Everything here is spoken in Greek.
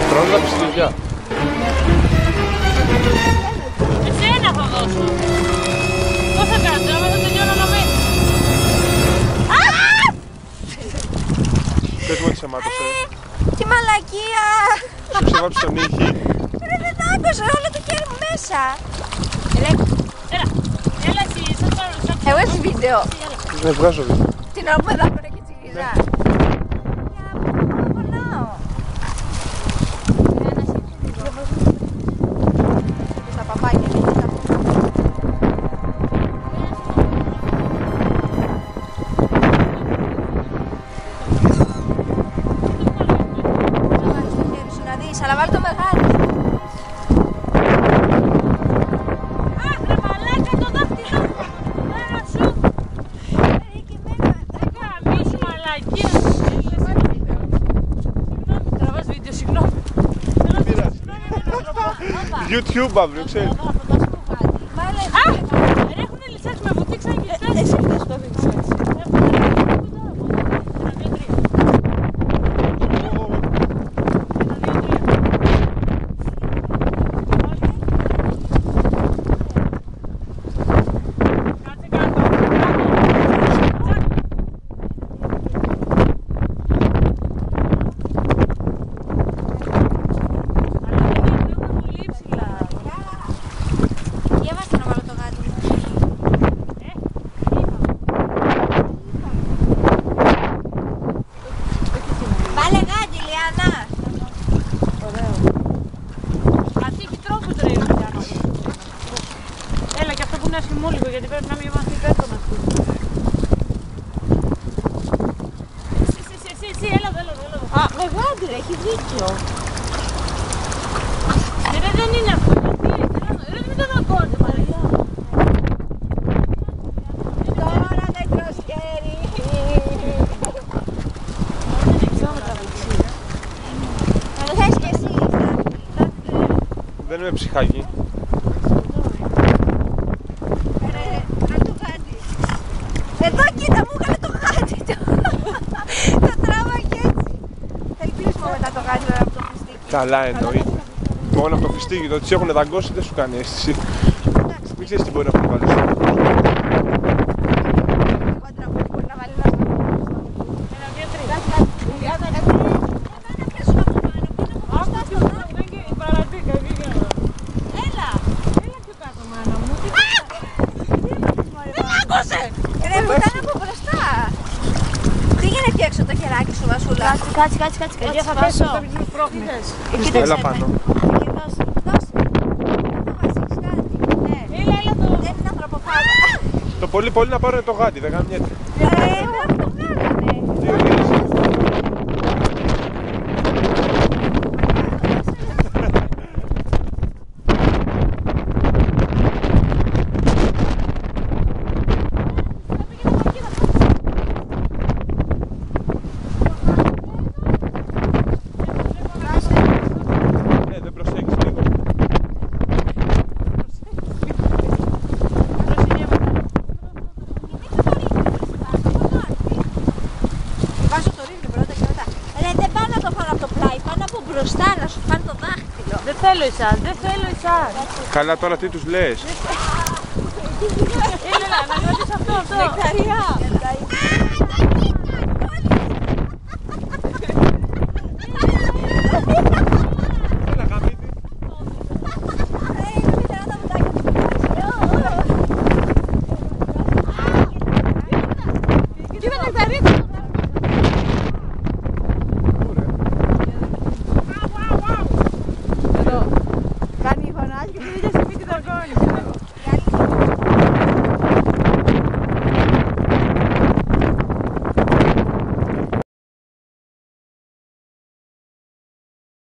Τρώνε τα πιστήρια. Εσένα θα δώσω. Πώς θα κάνεις, άμα δεν τελειώνω να μην. Πες μου ότι σε μάτωσε. Τι μαλακία! Σου ξεβάψει τον ήχη. Ρε δεν άκουσα, όλο το χέρι μου μέσα. Έλα εσύ, σας πάρω. Εγώ έτσι βίντεο. Ναι, βγάζω βίντεο. Την ώρα που με δάκουνε και τσιγίζα. Για πού πονάω. Στα παπάκια. Αλλά βάλει το μεγάλο. Αχ, ρε μαλάκα το δάχτυλο μου. Μέρα σου. Καμίσου μαλακία. Τραβάς βίντεο, συγγνώμη. YouTube αύριο, ξέρεις. Έχουνε λυσάξει με βουτήξαν και λυσάξει. Εσύ φτάσεις το βίντεο. Γιατί πρέπει να μην είμαστε υπέρτονα. Εσύ, έλα εδώ. Α, μεγάλη ρε, έχει δίκιο. Ρε δεν είναι αυτό, ρε μην το δακώνει Μαρία. Τώρα δεν τρως χέρι. Θες και εσύ. Δεν είμαι ψυχάκι. Εδώ κοίτα μου έκανε το γάτι του. Το τράβα και έτσι. Θα ελπίσουμε μετά το γάτι από το φιστίκι. Καλά εννοεί. Μόνο από το φιστίκι, το ότι έχουν δαγκώσει δεν σου κάνει αίσθηση. Μην ξέρεις τι μπορεί να προβάλλει. Κόντρα που μπορεί να βάλει να σου. Ένα, δύο, τρία. Έλα πιο κάτω μάνα μου. Δεν άκουσε! Ρε που ήταν από μπροστά. Πήγαινε πιο έξω το χεράκι σου Βασούλα. Κάτσε. Γιατί θα πέσω. Έλα πάνω. Δώσε. Θα βασίξεις κάτι. Έλα το. Δεν είναι ανθρωποφάγο. Το πολύ να πάρουν το γάτι, δεν γαμιέται. Αυτό βγάλανε. Δύο γύρες. Μπροστά να σου φάνε το δάχτυλο. Δεν θέλω εσάς. Καλά τώρα τι τους λες. Έλα, να κρατήσω αυτό. Νεκταρία.